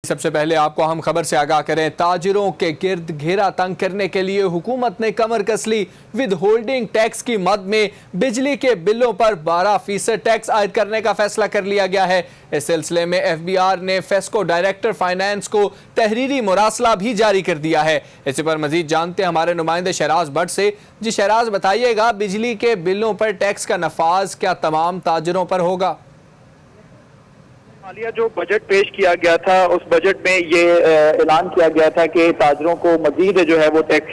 سب سے پہلے آپ کو اہم خبر سے آگاہ کریں۔ تاجروں کے گرد گھیرا تنگ کرنے کے لیے حکومت نے کمر کس لی۔ ود ہولڈنگ ٹیکس کی مد میں بجلی کے بلوں پر 12% ٹیکس عائد کرنے کا فیصلہ کر لیا گیا ہے۔ اس سلسلے میں ایف بی آر نے فیسکو ڈائریکٹر فائنانس کو تحریری مراسلہ بھی جاری کر دیا ہے۔ اسی پر مزید جانتے ہیں ہمارے نمائندے شہراز بٹ سے۔ جی شہراز، بتائیے گا بجلی کے بلوں پر ٹیکس کا نفاذ کیا تمام تاجروں پر ہوگا؟ حالیہ جو بجٹ پیش کیا گیا تھا اس بجٹ میں یہ اعلان کیا گیا تھا کہ تاجروں کو مزید جو ہے وہ ٹیکس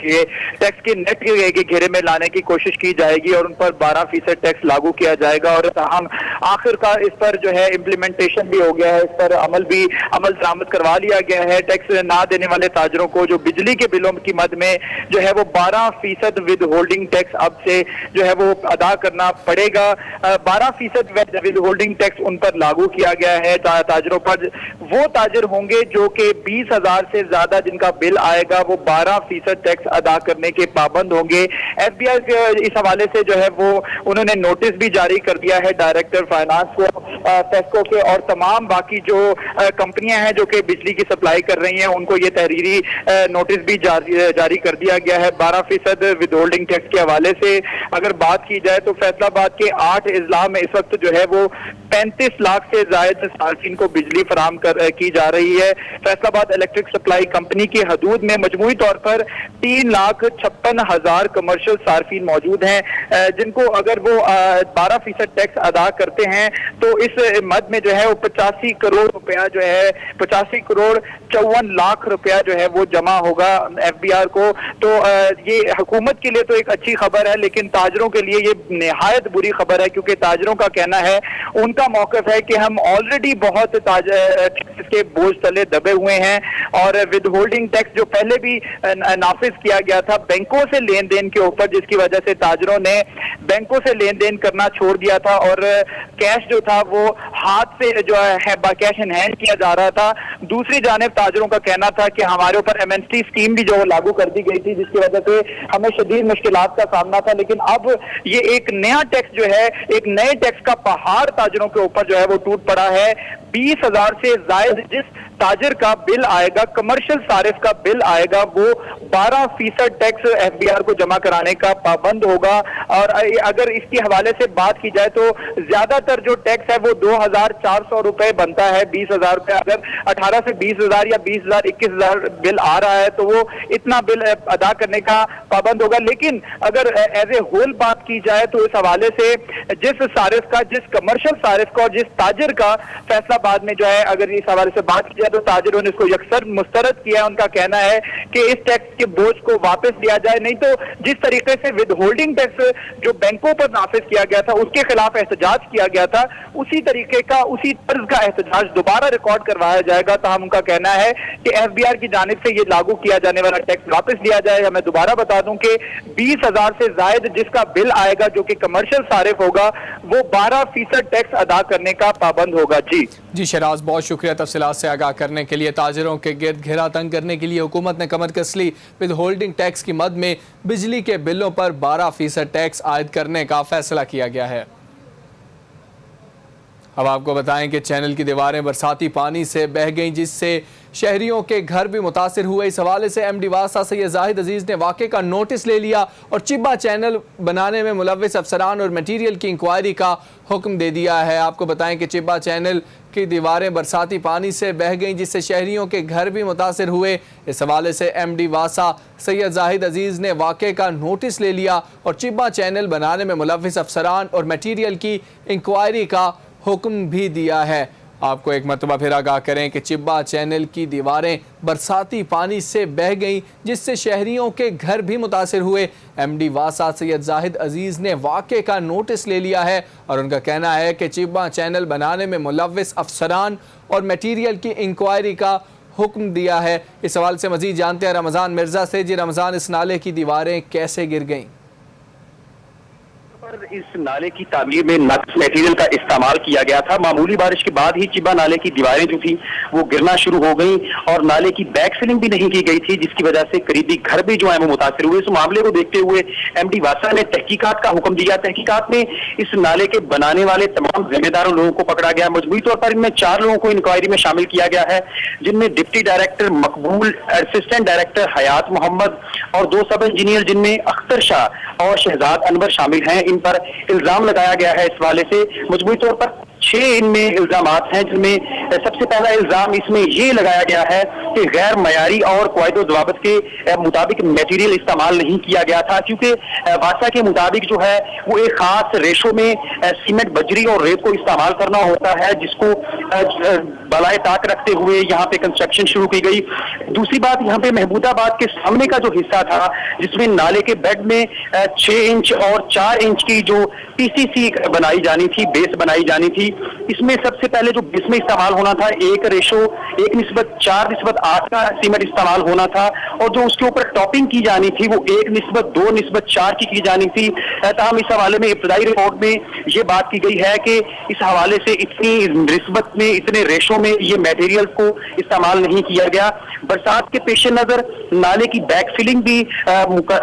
کے نیٹ کے گھیرے میں لانے کی کوشش کی جائے گی اور ان پر 12% ٹیکس لاگو کیا جائے گا، اور تاہم آخر کار اس پر جو ہے امپلیمنٹیشن بھی ہو گیا ہے، اس پر عمل درآمد کروا لیا گیا ہے۔ ٹیکس نہ دینے والے تاجروں کو جو بجلی کے بلوں کی مد میں جو ہے وہ 12% ود ہولڈنگ ٹیکس اب سے جو ہے وہ ادا کرنا پڑے گا۔ 12% ود ہولڈنگ ٹیکس ان پر لاگو کیا گیا ہے تاجروں پر۔ وہ تاجر ہوں گے جو کہ 20,000 سے زیادہ جن کا بل آئے گا وہ 12% ٹیکس ادا کرنے کے پابند ہوں گے۔ ایف بی آر اس حوالے سے جو ہے وہ انہوں نے نوٹس بھی جاری کر دیا ہے ڈائریکٹر فائنانس کو، فیسکو کے اور تمام باقی جو کمپنیاں ہیں جو کہ بجلی کی سپلائی کر رہی ہیں ان کو یہ تحریری نوٹس بھی جاری کر دیا گیا ہے۔ 12% ود ہولڈنگ ٹیکس کے حوالے سے اگر بات کی جائے تو فیصل آباد کے 8 اضلاع میں اس وقت جو ہے وہ 35 لاکھ سے زائد صارفین کو بجلی فراہم کی جا رہی ہے۔ فیصل آباد الیکٹرک سپلائی کمپنی کی حدود میں مجموعی طور پر 3,56,000 کمرشل صارفین موجود ہیں، جن کو اگر وہ 12% ٹیکس ادا کرتے ہیں تو اس مد میں جو ہے وہ 85 کروڑ روپیہ جو ہے 85 کروڑ 54 لاکھ روپیہ جو ہے وہ جمع ہوگا ایف بی آر کو۔ تو یہ حکومت کے لیے تو ایک اچھی خبر ہے، لیکن تاجروں کے لیے یہ نہایت بری خبر ہے، کیونکہ تاجروں کا کہنا ہے، ان کا موقف ہے کہ ہم آلریڈی بہت ٹیکس کے بوجھ تلے دبے ہوئے ہیں، اور ود ہولڈنگ ٹیکس جو پہلے بھی نافذ کیا گیا تھا بینکوں سے لین دین کے اوپر، جس کی وجہ سے تاجروں نے بینکوں سے لین دین کرنا چھوڑ دیا تھا اور کیش جو تھا وہ ہاتھ سے جو ہے کیش ان ہینڈ کیا جا رہا تھا۔ دوسری جانب تاجروں کا کہنا تھا کہ ہمارے اوپر ایم این ٹی اسکیم بھی جو لاگو کر دی گئی تھی، جس کی وجہ سے ہمیں شدید مشکلات کا سامنا تھا، لیکن اب یہ ایک نیا ٹیکس جو ہے، ایک نئے ٹیکس کا پہاڑ تاجروں کے اوپر جو ہے وہ ٹوٹ پڑا ہے۔ 20,000 سے زائد جس تاجر کا بل آئے گا، کمرشل صارف کا بل آئے گا، وہ 12% ٹیکس ایف بی آر کو جمع کرانے کا پابند ہوگا۔ اور اگر اس کے حوالے سے بات کی جائے تو زیادہ تر جو ٹیکس ہے وہ 2,400 روپے بنتا ہے۔ 20,000 روپے اگر 18 سے 20,000 یا 20,000 21,000 بل آ رہا ہے تو وہ اتنا بل ادا کرنے کا پابند ہوگا۔ لیکن اگر ایز اے ہول بات کی جائے تو اس حوالے سے جس صارف کا، جس کمرشل صارف کا اور جس تاجر کا فیصلہ بعد میں جو ہے اگر اس حوالے سے بات کی جائے تو تاجروں نے اس کو یکسر مسترد کیا ہے۔ ان کا کہنا ہے کہ اس ٹیکس کے بوجھ کو واپس لیا جائے، نہیں تو جس طریقے سے ود ہولڈنگ ٹیکس جو بینکوں پر نافذ کیا گیا تھا اس کے خلاف احتجاج کیا گیا تھا، اسی طریقے کا، اسی طرز کا احتجاج دوبارہ ریکارڈ کروایا جائے گا۔ تاہم ان کا کہنا ہے کہ ایف بی آر کی جانب سے یہ لاگو کیا جانے والا ٹیکس واپس لیا جائے گا۔ میں دوبارہ بتا دوں کہ 20,000 سے زائد جس کا بل آئے گا جو کہ کمرشل صارف ہوگا وہ 12% ٹیکس ادا کرنے کا پابند ہوگا۔ جی شہراز، بہت شکریہ تفصیلات سے آگاہ کرنے کے لیے۔ تاجروں کے گرد گھیرا تنگ کرنے کے لیے حکومت نے کمر کس لی۔ ود ہولڈنگ ٹیکس کی مد میں بجلی کے بلوں پر 12% ٹیکس عائد کرنے کا فیصلہ کیا گیا ہے۔ اب آپ کو بتائیں کہ چینل کی دیواریں برساتی پانی سے بہہ گئیں، جس سے شہریوں کے گھر بھی متاثر ہوئے۔ اس حوالے سے ایم ڈی واسا سید زاہد عزیز نے واقعے کا نوٹس لے لیا اور چبا چینل بنانے میں ملوث افسران اور میٹیریل کی انکوائری کا حکم دے دیا ہے۔ آپ کو بتائیں کہ چبا چینل کی دیواریں برساتی پانی سے بہہ گئیں، جس سے شہریوں کے گھر بھی متاثر ہوئے۔ اس حوالے سے ایم ڈی واسا سید زاہد عزیز نے واقعے کا نوٹس لے لیا اور چبا چینل بنانے میں ملوث افسران اور میٹیریل کی انکوائری کا حکم بھی دیا ہے۔ آپ کو ایک مرتبہ پھر آگاہ کریں کہ چبا چینل کی دیواریں برساتی پانی سے بہہ گئیں، جس سے شہریوں کے گھر بھی متاثر ہوئے۔ ایم ڈی واسا سید زاہد عزیز نے واقعے کا نوٹس لے لیا ہے اور ان کا کہنا ہے کہ چبا چینل بنانے میں ملوث افسران اور میٹیریل کی انکوائری کا حکم دیا ہے۔ اس حوالے سے مزید جانتے ہیں رمضان مرزا سے۔ جی رمضان، اس نالے کی دیواریں کیسے گر گئیں؟ पर इस नाले की तामीर में नाकिस मटेरियल का इस्तेमाल किया गया था। मामूली बारिश के बाद ही चिब्बा नाले की दीवारें जो थी वो गिरना शुरू हो गई और नाले की बैक फिलिंग भी नहीं की गई थी, जिसकी वजह से करीबी घर भी जो है वो मुतासिर हुए। इस मामले को देखते हुए एमडी वासा ने तहकीकात का हुक्म दिया। तहकीकात में इस नाले के बनाने वाले तमाम जिम्मेदारों लोगों को पकड़ा गया। मजबूरी तौर पर इनमें 4 लोगों को इंक्वायरी में शामिल किया गया है, जिनमें डिप्टी डायरेक्टर मकबूल, असिस्टेंट डायरेक्टर हयात मोहम्मद और 2 सब इंजीनियर जिनमें अख्तर शाह और शहजाद अनवर शामिल हैं। इन पर इल्जाम लगाया गया है। इस हवाले से मजबूरी तौर पर 6 इनमें इल्जामात हैं, जिनमें सबसे पहला इल्जाम इसमें ये लगाया गया है कि गैर मयारी और क़वाइद व ज़वाबित के मुताबिक मटेरियल इस्तेमाल नहीं किया गया था, क्योंकि वासा के मुताबिक जो है वो एक खास रेशो में सीमेंट, बजरी और रेत को इस्तेमाल करना होता है, जिसको बलाए ताक रखते हुए यहाँ पे कंस्ट्रक्शन शुरू की गई। दूसरी बात, यहाँ पे महमूदाबाद के सामने का जो हिस्सा था, जिसमें नाले के बेड में 6 इंच और 4 इंच की जो पीसीसी बनाई जानी थी, बेस बनाई जानी थी, इसमें सबसे पहले जो बेस में इस्तेमाल होना था 1:4:8 का सीमेंट इस्तेमाल होना था, और जो उसके ऊपर टॉपिंग की जानी थी वो 1:2:4 की जानी थी। ताहम इस हवाले में इब्तदाई रिपोर्ट में ये बात की गई है कि इस हवाले से इतनी निस्बत में, इतने रेशो में ये मटेरियल को इस्तेमाल नहीं किया गया। बरसात के पेश नजर नाले की बैक फिलिंग भी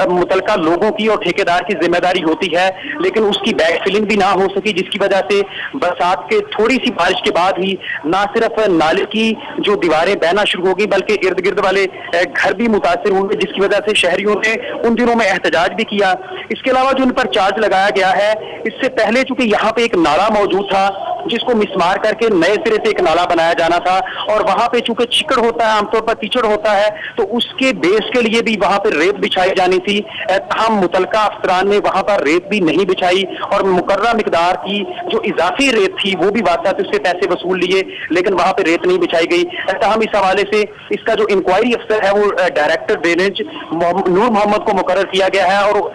मुतलका लोगों की और ठेकेदार की जिम्मेदारी होती है, लेकिन उसकी बैक फिलिंग भी ना हो सकी, जिसकी वजह से बरसात के थोड़ी सी बारिश के बाद ही ना सिर्फ नाले की जो दीवारें बहना शुरू हो गई, बल्कि इर्द गिर्द वाले घर भी मुतासिर हुए, जिसकी वजह से शहरियों ने उन दिनों में एहतजाज भी किया। इसके अलावा जो इन पर चार्ज लगाया गया है, इससे पहले चूंकि यहाँ पे एक नाला मौजूद था जिसको मिसमार करके नए सिरे से एक नाला बनाया जाना था, और वहां पे चूंकि चिकड़ होता है, आमतौर पर कीचड़ होता है, तो उसके बेस के लिए भी वहां पे रेत बिछाई जानी थी। तमाम मुतलका अफसरान ने वहां पर रेत भी नहीं बिछाई, और मुकर्रर मिकदार की जो इजाफी रेत थी वो भी वासा से उससे पैसे वसूल लिए, लेकिन वहां पे रेत नहीं बिछाई गई। तमाम इस हवाले से इसका जो इंक्वायरी अफसर है वो डायरेक्टर ड्रेनेज नूर मोहम्मद को मुकर्रर किया गया है, और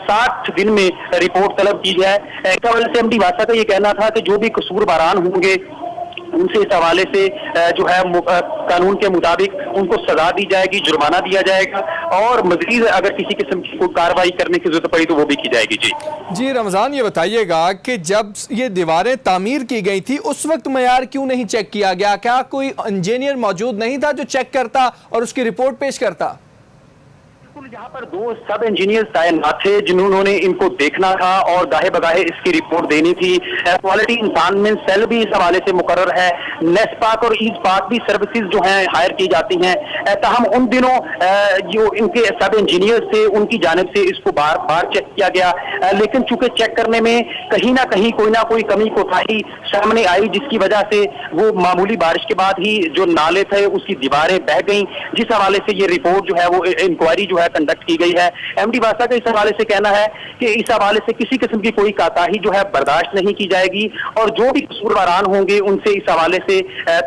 60 दिन में रिपोर्ट तलब की जाए। इस हवाले से एमडी वासा का ये कहना था कि जो भी कसूरवारान होंगे उनसे इस हवाले से जो है कानून के मुताबिक उनको सजा दी जाएगी, जुर्माना दिया जाएगा, और मजीद अगर किसी किस्म की कोई कार्रवाई करने की जरूरत पड़ी तो वो भी की जाएगी। जी रमजान, ये बताइएगा कि जब ये दीवारें तामीर की गई थी उस वक्त मयार क्यों नहीं चेक किया गया? क्या कोई इंजीनियर मौजूद नहीं था जो चेक करता और उसकी रिपोर्ट पेश करता? यहाँ पर 2 सब इंजीनियर तैनात थे जिन्होंने इनको देखना था और गाहे बगाहे इसकी रिपोर्ट देनी थी। क्वालिटी इंसानमेंट सेल भी इस हवाले से मुकर्रर है। नेस्पाक और ईजपाक भी सर्विसेज जो हैं हायर की जाती हैं। ताहम उन दिनों जो इनके सब इंजीनियर थे उनकी जानिब से इसको बार बार चेक किया गया, लेकिन चूंकि चेक करने में कहीं ना कहीं कोई ना कोई कमी कोताही सामने आई, जिसकी वजह से वो मामूली बारिश के बाद ही जो नाले थे उसकी दीवारें बह गई, जिस हवाले से ये रिपोर्ट जो है वो इंक्वायरी जो है कंडक्ट की गई है। एमडी वासा का इस हवाले से कहना है कि इस हवाले से किसी किस्म की कोई कोताही जो है बर्दाश्त नहीं की जाएगी, और जो भी कसूरवारान होंगे उनसे इस हवाले से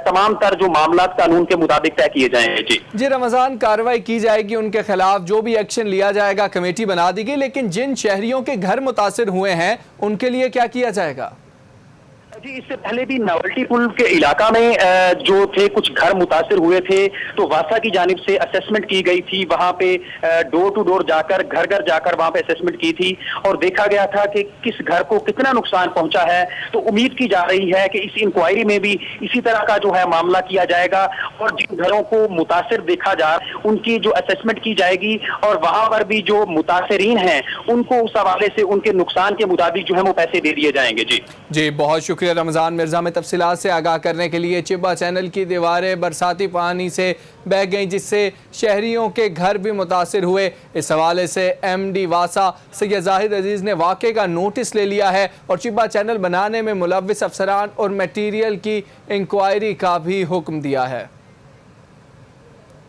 तमाम तर जो मामला कानून के मुताबिक तय किए जाएंगे। जी रमजान, कार्रवाई की जाएगी उनके खिलाफ, जो भी एक्शन लिया जाएगा, कमेटी बना दी गई, लेकिन जिन शहरियों के घर मुतासिर हुए हैं उनके लिए क्या किया जाएगा? जी, इससे पहले भी नावल्टी पुल के इलाका में जो थे कुछ घर मुतासिर हुए थे, तो वासा की जानिब से असेसमेंट की गई थी। वहां पे डोर टू डोर जाकर, घर घर जाकर वहां पे असेसमेंट की थी, और देखा गया था कि किस घर को कितना नुकसान पहुंचा है। तो उम्मीद की जा रही है कि इस इंक्वायरी में भी इसी तरह का जो है मामला किया जाएगा, और जिन घरों को मुतासिर देखा जा उनकी जो असेसमेंट की जाएगी, और वहां पर भी जो मुतासिरीन हैं उनको उस हवाले से उनके नुकसान के मुताबिक जो है वो पैसे दे दिए जाएंगे। जी बहुत शुक्रिया रमजान मिर्जा में तफसीलात से आगाह करने के लिए। चिब्बा चैनल की दीवारें बरसाती पानी से बह गईं, जिससे शहरियों के घर भी मुतासिर हुए। इस हवाले से एमडी वासा सैयद जाहिद अजीज़ ने वाक़े का नोटिस ले लिया है और चिब्बा चैनल बनाने में मुलव्विस अफसरान और मटीरियल की इंक्वायरी का भी हुक्म दिया है।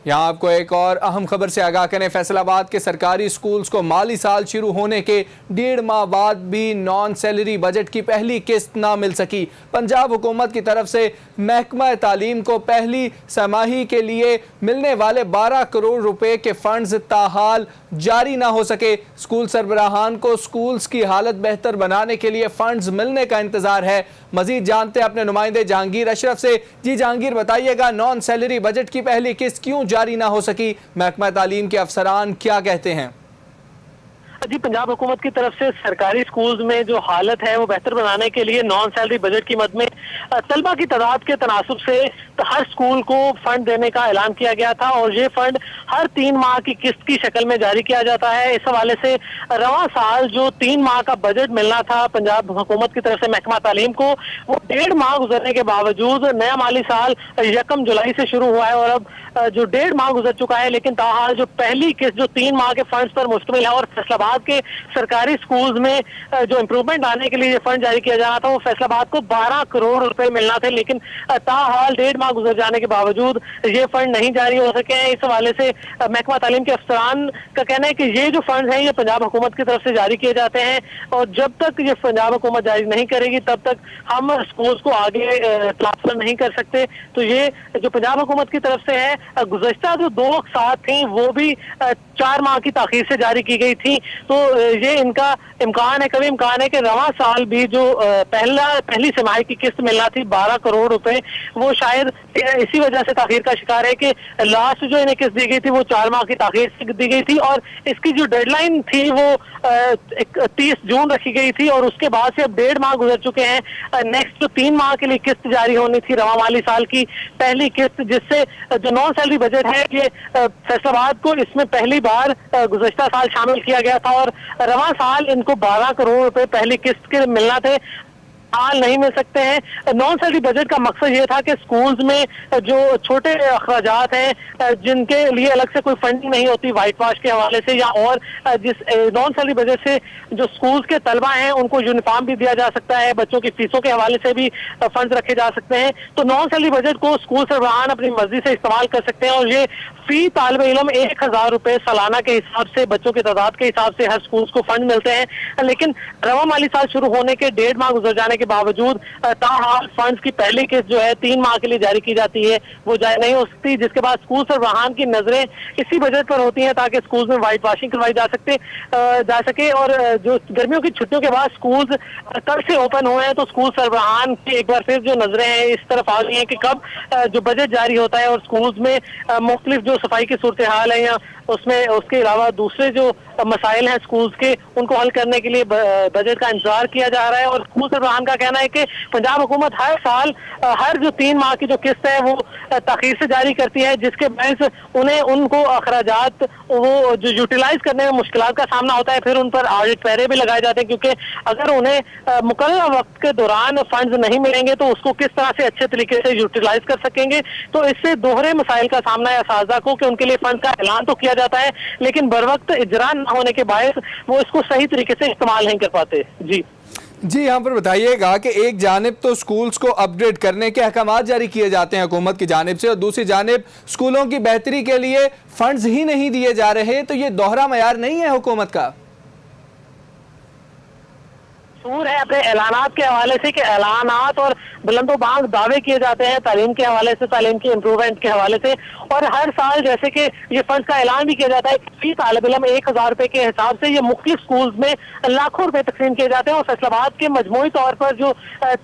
यहाँ आपको एक और अहम खबर से आगाह करें। फैसलाबाद के सरकारी स्कूल्स को माली साल शुरू होने के 1.5 माह बाद भी नॉन सैलरी बजट की पहली किस्त ना मिल सकी। पंजाब हुकूमत की तरफ से महकमा तालीम को पहली छमाही के लिए मिलने वाले 12 करोड़ रुपए के फंड्स ताहाल जारी ना हो सके। स्कूल सरबराहान को स्कूल्स की हालत बेहतर बनाने के लिए फंड्स मिलने का इंतजार है। मजीद जानते हैं अपने नुमाइंदे जहांगीर अशरफ से। जी जहांगीर, बताइएगा नॉन सैलरी बजट की पहली किस्त क्यों जारी ना हो सकी? महकमा तालीम के अफसरान क्या कहते हैं? جی पंजाब हुकूमत की तरफ से सरकारी स्कूल्स में जो हालत है वो बेहतर बनाने के लिए नॉन सैलरी बजट की मद में तलबा की तादाद के तनासुब से हर स्कूल को फंड देने का ऐलान किया गया था और ये फंड हर 3 माह की किस्त की शक्ल में जारी किया जाता है। इस हवाले से रवां साल जो 3 माह का बजट मिलना था पंजाब हुकूमत की तरफ से महकमा तालीम को, वो 1.5 माह गुजरने के बावजूद नया माली साल 1 जुलाई से शुरू हुआ है और अब जो 1.5 माह गुजर चुका है, लेकिन ताहाल जो पहली किस्त जो 3 माह के फंड्स पर मुश्तमिल है और फैसलाबाद के सरकारी स्कूल्स में जो इम्प्रूवमेंट आने के लिए ये फंड जारी किया जाना था वो फैसलाबाद को 12 करोड़ रुपए मिलना थे, लेकिन ताहाल 1.5 माह गुजर जाने के बावजूद ये फंड नहीं जारी हो सके हैं। इस हवाले से महकमा तालीम के अफसरान का कहना है कि ये जो फंड है ये पंजाब हुकूमत की तरफ से जारी किए जाते हैं और जब तक ये पंजाब हुकूमत जारी नहीं करेगी तब तक हम स्कूल्स को आगे ट्रांसफर नहीं कर सकते। तो ये जो पंजाब हुकूमत की तरफ से है, गुज़श्ता जो 2 अक़सात थी वो भी 4 माह की ताख़ीर से जारी की गई थी, तो ये इनका इम्कान है, कभी इम्कान है कि रवां साल भी जो पहली तिमाही की किस्त मिलना थी 12 करोड़ रुपए, वो शायद इसी वजह से ताख़ीर का शिकार है कि लास्ट जो इन्हें किस्त दी गई थी वो 4 माह की ताख़ीर से दी गई थी और इसकी जो डेडलाइन थी वो 30 जून रखी गई थी और उसके बाद से अब 1.5 माह गुजर चुके हैं। नेक्स्ट जो 3 माह के लिए किस्त जारी होनी थी रवां माली साल की पहली किस्त, जिससे जो नॉन सैलरी बजट है ये फैसलाबाद को इसमें पहली बार गुज़श्ता साल शामिल किया गया था और रवां साल इनको 12 करोड़ रुपए पहली किस्त के मिलना थे, हाल नहीं मिल सकते हैं। नॉन सैलरी बजट का मकसद ये था कि स्कूल्स में जो छोटे अखराजात हैं जिनके लिए अलग से कोई फंडिंग नहीं होती वाइट वाश के हवाले से या और जिस नॉन सैलरी बजट से जो स्कूल्स के तलबा हैं उनको यूनिफॉर्म भी दिया जा सकता है, बच्चों की फीसों के हवाले से भी फंड रखे जा सकते हैं। तो नॉन सैलरी बजट को स्कूल सरबराहान अपनी मर्जी से इस्तेमाल कर सकते हैं और ये फी तालिब इल्म 1000 रुपए सालाना के हिसाब से बच्चों की तादाद के हिसाब से हर स्कूल को फंड मिलते हैं। लेकिन रवां माली साल शुरू होने के 1.5 माह गुजर जाने के बावजूद ताहाल फंड्स की पहली किस्त जो है 3 माह के लिए जारी की जाती है वो जारी नहीं हो सकती, जिसके बाद स्कूल सरबराहान की नजरें इसी बजट पर होती हैं ताकि स्कूल में वाइट वॉशिंग करवाई जा सके और जो गर्मियों की छुट्टियों के बाद स्कूल कल से ओपन हुए हैं तो स्कूल सरबराहान की एक बार फिर जो नजरें हैं इस तरफ आ गई हैं कि कब जो बजट जारी होता है और स्कूल्स में मुख्तलिफ जो सफाई की सूरत हाल है या उसमें उसके अलावा दूसरे जो मसाइल हैं स्कूल्स के उनको हल करने के लिए बजट का इंतजार किया जा रहा है। और स्कूल सरबराहान का कहना है कि पंजाब हुकूमत हर साल हर जो 3 माह की जो किस्त है वो ताख़ीर से जारी करती है, जिसके बायस उन्हें उनको अखराजात वो जो यूटिलाइज करने में मुश्किलात का सामना होता है, फिर उन पर ऑडिट पैरे भी लगाए जाते हैं क्योंकि अगर उन्हें मुकर्रर वक्त के दौरान फंड्स नहीं मिलेंगे तो उसको किस तरह से अच्छे तरीके से यूटिलाइज कर सकेंगे। तो इससे दोहरे मसाइल का सामना है असातिज़ा को कि उनके लिए फंड का ऐलान तो किया जाता है लेकिन बर वक्त इजरा न होने के बायस वो इसको सही तरीके से इस्तेमाल नहीं कर पाते। जी यहाँ पर बताइएगा कि एक जानिब तो स्कूल्स को अपग्रेड करने के अहकामात जारी किए जाते हैं हुकूमत की जानिब से और दूसरी जानिब स्कूलों की बेहतरी के लिए फंड्स ही नहीं दिए जा रहे, तो ये दोहरा मयार नहीं है हुकूमत का? सूर है अपने ऐलानात के हवाले से कि ऐलानात और बुलंदोबांग दावे किए जाते हैं तालीम के हवाले से, तालीम की इम्प्रूवमेंट के हवाले से, और हर साल जैसे कि ये फंड का ऐलान भी किया जाता है फी तालिब इल्म 1000 रुपए के हिसाब से ये मुख्तलिफ स्कूल्स में लाखों रुपए तकसीम किए जाते हैं और फैसलाबाद के मजमूई तौर पर जो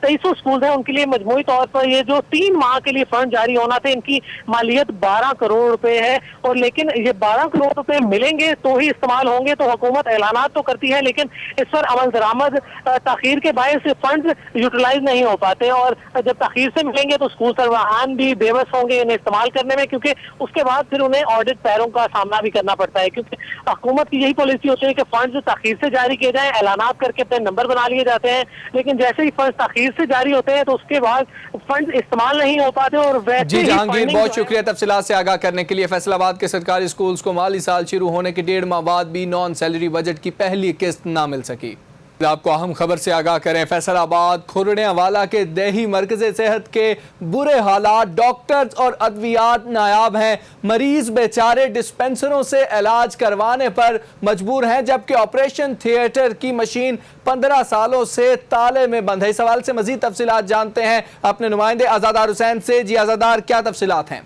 2300 स्कूल हैं उनके लिए मजमूई तौर पर ये जो 3 माह के लिए फंड जारी होना थे इनकी मालियत 12 करोड़ रुपए है और लेकिन ये 12 करोड़ रुपए मिलेंगे तो ही इस्तेमाल होंगे। तो हुकूमत ऐलानात तो करती है लेकिन इस पर अमल दरामद ताखीर के बायस फंड यूटिलाइज नहीं हो पाते और जब ताखीर से मिलेंगे तो स्कूल सरबराहान भी बेबस होंगे इन्हें इस्तेमाल करने में, क्योंकि उसके बाद फिर उन्हें ऑडिट पैरों का सामना भी करना पड़ता है क्योंकि हुकूमत की यही पॉलिसी होती है कि फंड ताखीर से जारी किए जाए, ऐलानात करके अपने नंबर बना लिए जाते हैं, लेकिन जैसे ही फंड ताखीर से जारी होते हैं तो उसके बाद फंड इस्तेमाल नहीं हो पाते। और वैसे जी जहांगीर, बहुत शुक्रिया तफसीलात से आगाह करने के लिए। फैसलाबाद के सरकारी स्कूल्स को माली साल शुरू होने के 1.5 माह बाद भी नॉन सैलरी बजट की पहली किस्त ना मिल सकी। आपको अहम खबर से आगाह करें, फैसलाबाद खुरड़ियांवाला के देही मरकज़ सेहत के बुरे हालात, डॉक्टर्स और अद्वियात नायाब हैं। मरीज बेचारे डिस्पेंसरों से इलाज करवाने पर मजबूर हैं जबकि ऑपरेशन थिएटर की मशीन 15 सालों से ताले में बंद है। इस सवाल से मजीद तफसीलात जानते हैं अपने नुमाइंदे आज़ादार हुसैन से। जी आज़ादार, क्या तफसीलात हैं?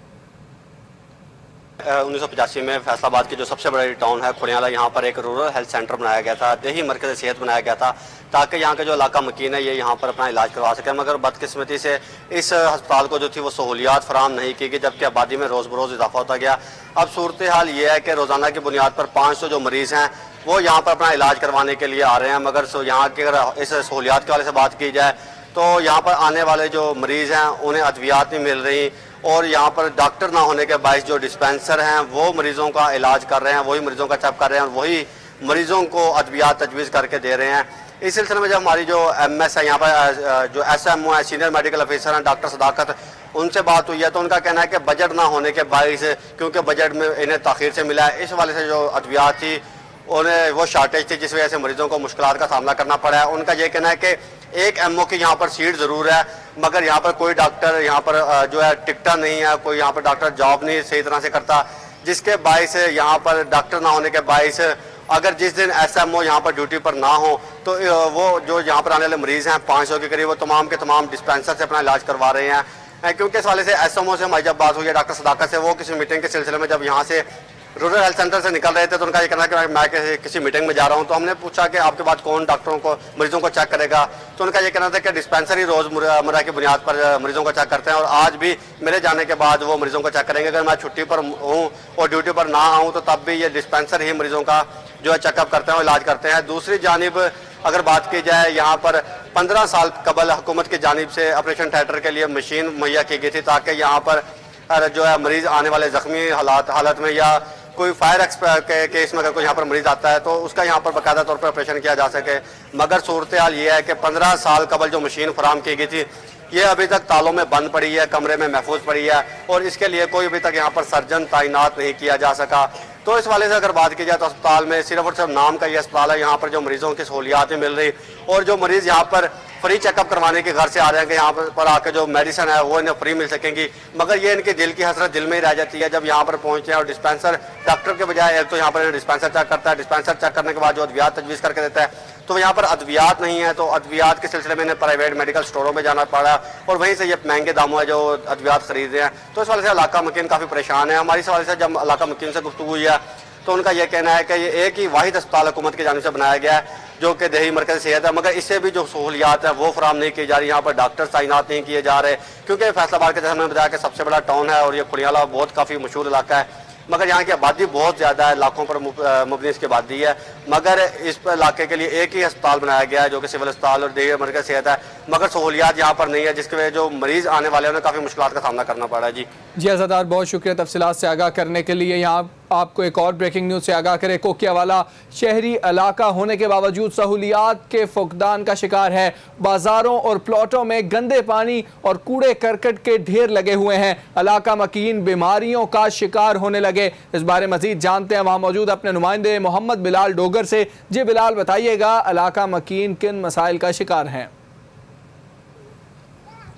1985 में फैसलाबाद की जो सबसे बड़ा टाउन है खुड़ियाला, यहाँ पर एक रूरल हेल्थ सेंटर बनाया गया था, देही मरकज़ सेहत बनाया गया था ताकि यहाँ का जो इलाका मकीन है ये यहाँ पर अपना इलाज करवा सके। मगर बदकिस्मती से इस अस्पताल को जो थी वो सहूलियात फराहम नहीं की गई जबकि आबादी में रोज़ बरोज़ इजाफा होता गया। अब सूरत हाल ये है कि रोज़ाना की बुनियाद पर 500 जो मरीज़ हैं وہ یہاں پر اپنا علاج کروانے کے لیے آ رہے ہیں، مگر یہاں کی اگر اس سہولیات کے والے سے بات کی جائے تو یہاں پر آنے والے جو مریض ہیں انہیں ادویات نہیں مل رہی، اور یہاں پر ڈاکٹر نہ ہونے کے باعث جو ڈسپینسر ہیں وہ مریضوں کا علاج کر رہے ہیں، وہی مریضوں کا چیک کر رہے ہیں اور وہی مریضوں کو ادویات تجویز کر کے دے رہے ہیں۔ اس سلسلے میں جب ہماری جو ایم ایس ہے یہاں پر جو ایس ایم او ہے سینئر میڈیکل آفیسر ہیں ڈاکٹر صداقت، ان سے بات ہوئی ہے تو ان کا کہنا ہے کہ بجٹ نہ ہونے کے باعث، کیونکہ بجٹ میں انہیں تاخیر سے ملا ہے، اس حوالے سے جو ادویات تھی انہیں وہ شارٹیج تھی جس وجہ سے مریضوں کو مشکلات کا سامنا کرنا پڑا ہے۔ ان کا یہ کہنا ہے کہ ایک ایم او کی یہاں پر سیٹ ضرور ہے، مگر یہاں پر کوئی ڈاکٹر یہاں پر جو ہے ٹکٹا نہیں ہے، کوئی یہاں پر ڈاکٹر جاب نہیں صحیح طرح سے کرتا، جس کے باعث یہاں پر ڈاکٹر نہ ہونے کے باعث اگر جس دن ایس ایم او یہاں پر ڈیوٹی پر نہ ہو تو وہ جو یہاں پر آنے والے مریض ہیں 500 کے قریب، وہ تمام کے تمام ڈسپینسر سے اپنا علاج کروا رہے ہیں۔ کیونکہ اس حوالے سے ایس ایم او سے ہماری جب بات ہوئی ہے ڈاکٹر صداقت سے، وہ کسی میٹنگ کے سلسلے میں جب یہاں سے رورل ہیلتھ سینٹر سے نکل رہے تھے تو ان کا یہ کہنا ہے کہ میں کسی میٹنگ میں جا رہا ہوں، تو ہم نے پوچھا کہ آپ کے بعد کون ڈاکٹروں کو مریضوں کو چیک کرے گا، تو ان کا یہ کہنا تھا کہ ڈسپینسری روز مرہ کی بنیاد پر مریضوں کو چیک کرتے ہیں، اور آج بھی میرے جانے کے بعد وہ مریضوں کو چیک کریں گے۔ اگر میں چھٹی پر ہوں اور ڈیوٹی پر نہ آؤں تو تب بھی یہ ڈسپینسر ہی مریضوں کا جو ہے چیک اپ کرتے ہیں اور علاج کرتے ہیں۔ دوسری جانب اگر بات کی جائے، یہاں پر 15 سال قبل حکومت کی جانب سے آپریشن تھیٹر کے لیے مشین مہیا کی گئی تھی تاکہ یہاں پر جو ہے مریض آنے والے زخمی حالت میں یا کوئی فائر کے کیس میں اگر کوئی یہاں پر مریض آتا ہے تو اس کا یہاں پر باقاعدہ طور پر آپریشن کیا جا سکے، مگر صورتحال یہ ہے کہ 15 سال قبل جو مشین فراہم کی گئی تھی یہ ابھی تک تالوں میں بند پڑی ہے، کمرے میں محفوظ پڑی ہے، اور اس کے لیے کوئی ابھی تک یہاں پر سرجن تعینات نہیں کیا جا سکا۔ تو اس حوالے سے اگر بات کی جائے تو اسپتال میں صرف اور صرف نام کا یہ اسپتال ہے، یہاں پر جو مریضوں کی سہولیات نہیں مل رہی، اور جو مریض یہاں پر فری چیک اپ کروانے کے گھر سے آ رہے ہیں کہ یہاں پر آ کے جو میڈیسن ہے وہ انہیں فری مل سکیں گی، مگر یہ ان کی دل کی حسرت دل میں ہی رہ جاتی ہے جب یہاں پر پہنچتے ہیں اور ڈسپینسر ڈاکٹر کے بجائے ایک تو یہاں پر ڈسپینسر چیک کرتا ہے، ڈسپینسر چیک کرنے کے بعد جو ادویات تجویز کر کے دیتا ہے تو یہاں پر ادویات نہیں ہے، تو ادویات کے سلسلے میں انہیں پرائیویٹ میڈیکل سٹوروں میں جانا پڑا اور وہیں سے یہ مہنگے داموں ہے جو ادویات خرید رہے ہیں۔ تو اس حوالے سے علاقہ مکین کافی پریشان ہے۔ ہماری اس حوالے سے جب علاقہ مکین سے گفتگو ہوئی ہے تو ان کا یہ کہنا ہے کہ یہ ایک ہی واحد اسپتال حکومت کی جانب سے بنایا گیا ہے جو کہ دیہی مرکز صحت ہے، مگر اس سے بھی جو سہولیات ہیں وہ فراہم نہیں کی جا رہی، یہاں پر ڈاکٹر تعینات نہیں کیے جا رہے، کیونکہ فیصل آباد کے جیسے ہم نے بتایا کہ سب سے بڑا ٹاؤن ہے اور یہ کھڑیالہ بہت کافی مشہور علاقہ ہے، مگر یہاں کی آبادی بہت زیادہ ہے، لاکھوں پر مبنی اس کی آبادی ہے، مگر اس علاقے کے لیے ایک ہی اسپتال بنایا گیا ہے جو کہ سول اسپتال اور دیہی مرکز صحت ہے، مگر سہولیات یہاں پر نہیں ہے، جس کی وجہ جو مریض آنے والے ہیں انہیں کافی مشکلات کا سامنا کرنا پڑا ہے۔ جی عزادار، بہت شکریہ تفصیلات سے آگاہ کرنے کے لیے۔ یہاں آپ کو ایک اور بریکنگ نیوز سے آگاہ کرے، کوکیا والا شہری علاقہ ہونے کے باوجود سہولیات کے فقدان کا شکار ہے۔ بازاروں اور پلاٹوں میں گندے پانی اور کوڑے کرکٹ کے ڈھیر لگے ہوئے ہیں، علاقہ مکین بیماریوں کا شکار ہونے لگے۔ اس بارے مزید جانتے ہیں وہاں موجود اپنے نمائندے محمد بلال ڈوگر سے۔ جی بلال، بتائیے گا علاقہ مکین کن مسائل کا شکار ہیں؟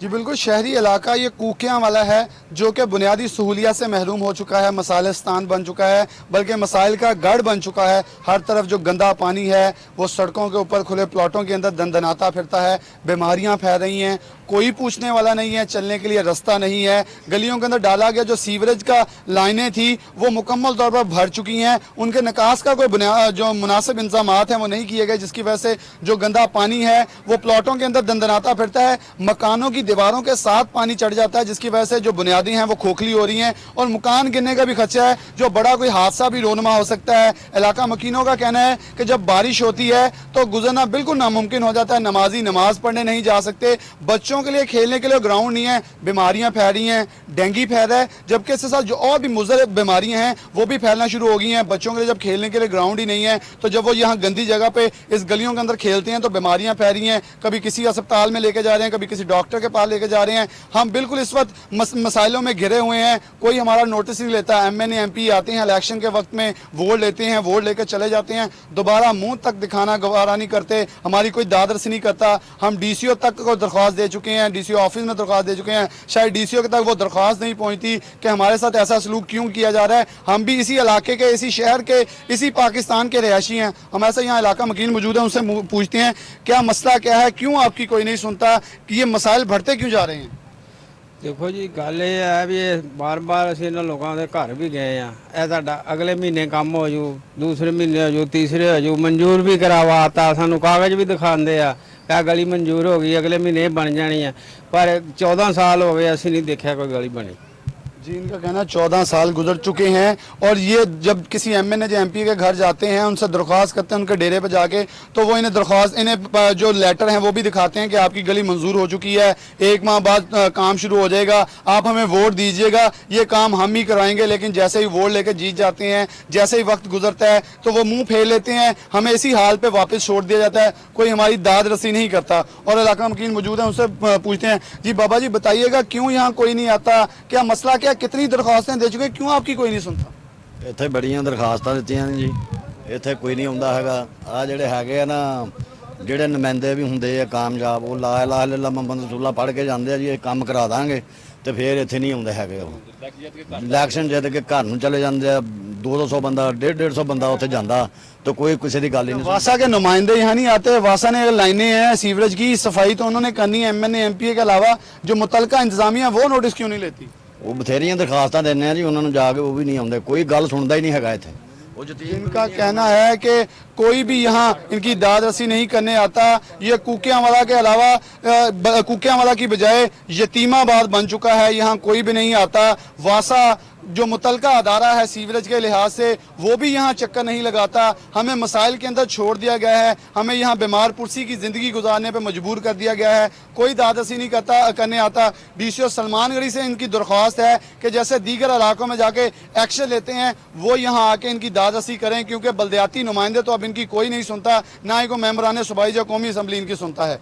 جی بالکل، شہری علاقہ یہ کوکیاں والا ہے جو کہ بنیادی سہولیات سے محروم ہو چکا ہے، مسائلستان بن چکا ہے، بلکہ مسائل کا گڑھ بن چکا ہے۔ ہر طرف جو گندا پانی ہے وہ سڑکوں کے اوپر کھلے پلاٹوں کے اندر دندناتا پھرتا ہے، بیماریاں پھیل رہی ہیں، کوئی پوچھنے والا نہیں ہے، چلنے کے لیے رستہ نہیں ہے۔ گلیوں کے اندر ڈالا گیا جو سیوریج کا لائنیں تھی وہ مکمل طور پر بھر چکی ہیں، ان کے نکاس کا کوئی جو مناسب انتظامات ہیں وہ نہیں کیے گئے، جس کی وجہ سے جو گندا پانی ہے وہ پلاٹوں کے اندر دندناتا پھرتا ہے، مکانوں کی دیواروں کے ساتھ پانی چڑھ جاتا ہے، جس کی وجہ سے جو بنیادیں ہیں وہ کھوکھلی ہو رہی ہیں اور مکان گرنے کا بھی خدشہ ہے، جو بڑا کوئی حادثہ بھی رونما ہو سکتا ہے۔ علاقہ مکینوں کا کہنا ہے کہ جب بارش ہوتی ہے تو گزرنا بالکل ناممکن ہو جاتا ہے، نمازی نماز پڑھنے نہیں جا سکتے، بچوں کے لیے کھیلنے کے لیے گراؤنڈ نہیں ہے، بیماریاں پھیل رہی ہیں، ڈینگی پھیل رہا ہے، جبکہ اس کے ساتھ جو اور بھی مضر بیماریاں ہیں وہ بھی پھیلنا شروع ہو گئی ہیں۔ بچوں کے لیے جب کھیلنے کے لیے گراؤنڈ ہی نہیں ہے تو جب وہ یہاں گندی جگہ پہ اس گلیوں کے اندر کھیلتے ہیں تو بیماریاں پھیل رہی ہیں، کبھی کسی اسپتال میں لے کے جا رہے ہیں، کبھی کسی ڈاکٹر کے پاس لے کے جا رہے ہیں۔ ہم بالکل اس وقت مسائلوں میں گھرے ہوئے ہیں، کوئی ہمارا نوٹس نہیں لیتا۔ M N A M P آتے ہیں الیکشن کے وقت میں، ووٹ لیتے ہیں، ووٹ لے کے چلے جاتے ہیں، دوبارہ منہ تک دکھانا گوارا نہیں کرتے، ہماری کوئی دادرس نہیں کرتا۔ ہم ڈی سی او تک کو درخواست دے چکے ہیں، ڈی سی او آفس میں درخواست دے چکے ہیں، شاید ڈی سی او کے تک وہ درخواست نہیں پہنچتی کہ ہمارے ساتھ ایسا سلوک کیوں کیا جا رہا ہے۔ ہم بھی اسی علاقے کے، اسی شہر کے، اسی پاکستان کے رہائشی ہیں، ہم ایسا یہاں علاقہ مکین موجود ہیں، ان سے پوچھتے ہیں کیا مسئلہ کیا ہے، کیوں آپ کی کوئی نہیں سنتا، کہ یہ مسائل بڑھتے کیوں جا رہے ہیں؟ دیکھو جی گل یہ ہے بھی بار بار اسی انہوں لوگوں کے گھر بھی گئے ہیں، اے تہاڈا اگلے مہینے کام ہو جੂ، دوسرے مہینے ہو جੂ، تیسرے ہو جੂ، منظور بھی کروا آتا، سانو کاغذ بھی دکھاندے آ کہ گلی منظور ہو گئی، اگلے مہینے بن جانی ہے، پر 14 سال ہو گئے اسی نہیں دیکھا کوئی گلی بنی۔ जी, इनका कहना 14 साल गुजर चुके हैं और ये जब किसी एमएनए या एमपी के घर जाते हैं, उनसे दरख्वास्त करते हैं उनके डेरे पे जाके, तो वो इन्हें जो लेटर हैं वो भी दिखाते हैं कि आपकी गली मंजूर हो चुकी है, 1 माह बाद काम शुरू हो जाएगा, आप हमें वोट दीजिएगा, ये काम हम ही करवाएंगे। लेकिन जैसे ही वोट लेके जीत जाते हैं, जैसे ही वक्त गुजरता है तो वो मुंह फेर लेते हैं, हमें इसी हाल पे वापस छोड़ दिया जाता है, कोई हमारी दाद रसी नहीं करता। और इलाका वकील मौजूद है, उनसे पूछते हैं। जी बाबा जी, बताइएगा क्यों यहाँ कोई नहीं आता, क्या मसला क्या, कितनी दरख्वास्तें दे चुके, क्यों आपकी कोई नहीं सुनता? ਇੱਥੇ ਬੜੀਆਂ ਦਰਖਾਸਤਾਂ ਦਿੱਤੀਆਂ ਨੇ ਜੀ, ਇੱਥੇ ਕੋਈ ਨਹੀਂ ਆਉਂਦਾ ਹੈਗਾ। ਆ ਜਿਹੜੇ ਹੈਗੇ ਆ ਨਾ, ਜਿਹੜੇ ਨੁਮਾਇੰਦੇ ਵੀ ਹੁੰਦੇ ਆ ਕਾਮਯਾਬ, ਉਹ ਲਾ ਇਲਾਹਾ ਇਲੱਲਾ ਮੁਹੰਮਦ ਰਸੂਲullah ਪੜ੍ਹ ਕੇ ਜਾਂਦੇ ਆ ਜੀ, ਇਹ ਕੰਮ ਕਰਾ ਦਾਂਗੇ, ਤੇ ਫਿਰ ਇੱਥੇ ਨਹੀਂ ਆਉਂਦੇ ਹੈਗੇ। ਉਹ ਇਲੈਕਸ਼ਨ ਜਿੱਤ ਕੇ ਘਰ ਨੂੰ ਚਲੇ ਜਾਂਦੇ ਆ, 200 ਬੰਦਾ 150 ਬੰਦਾ ਉੱਥੇ ਜਾਂਦਾ, तो कोई किसी की गल ही नहीं। वासा के नुमाइंदे यहाँ नहीं आते। वासा ने लाइनें हैं सीवरेज की सफाई तो उन्होंने करनी है, एमएनए एमपीए के अलावा जो मुतलका इंतजामिया वो नोटिस क्यों नहीं लेती? वो बथेरियां दरखास्तां देने जी, उन्होंने जाके वो भी नहीं आते, कोई गल सुनता ही नहीं है इत्थे। इनका कहना है कि कोई भी यहाँ इनकी दाद रसी नहीं करने आता। ये कुकियांवाला के अलावा कुकियांवाला की बजाय यतीमाबाद बन चुका है, यहाँ कोई भी नहीं आता। वासा जो मुतलका अदारा है सीवरेज के लिहाज से वो भी यहाँ चक्कर नहीं लगाता, हमें मसाइल के अंदर छोड़ दिया गया है, हमें यहाँ बीमार पुरसी की ज़िंदगी गुजारने पर मजबूर कर दिया गया है, कोई दादरसी नहीं करने आता। डीसीओ सलमान गढ़ी से इनकी दरख्वास्त है कि जैसे दीगर इलाकों में जाके एक्शन लेते हैं वो यहाँ आके इनकी दादरसी करें, क्योंकि बल्दियाती नुमाइंदे तो अब इनकी कोई नहीं सुनता, ना ही कोई मेम्बरान सूबाई या कौमी असम्बली इनकी सुनता है।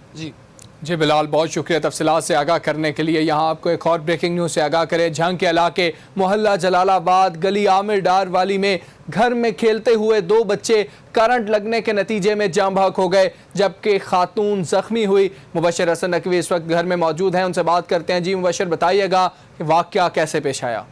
जी बिलाल, बहुत शुक्रिया तफसीलात से आगाह करने के लिए। यहाँ आपको एक और ब्रेकिंग न्यूज़ से आगाह करें। झंग के इलाके मोहल्ला जलालाबाद गली आमिर डार वाली में घर में खेलते हुए 2 बच्चे करंट लगने के नतीजे में जाम बहक हो गए, जबकि खातून जख्मी हुई। मुबशर हसन नकवी इस वक्त घर में मौजूद हैं, उनसे बात करते हैं। जी मुबशर, बताइएगा कि वाक़या कैसे पेश आया?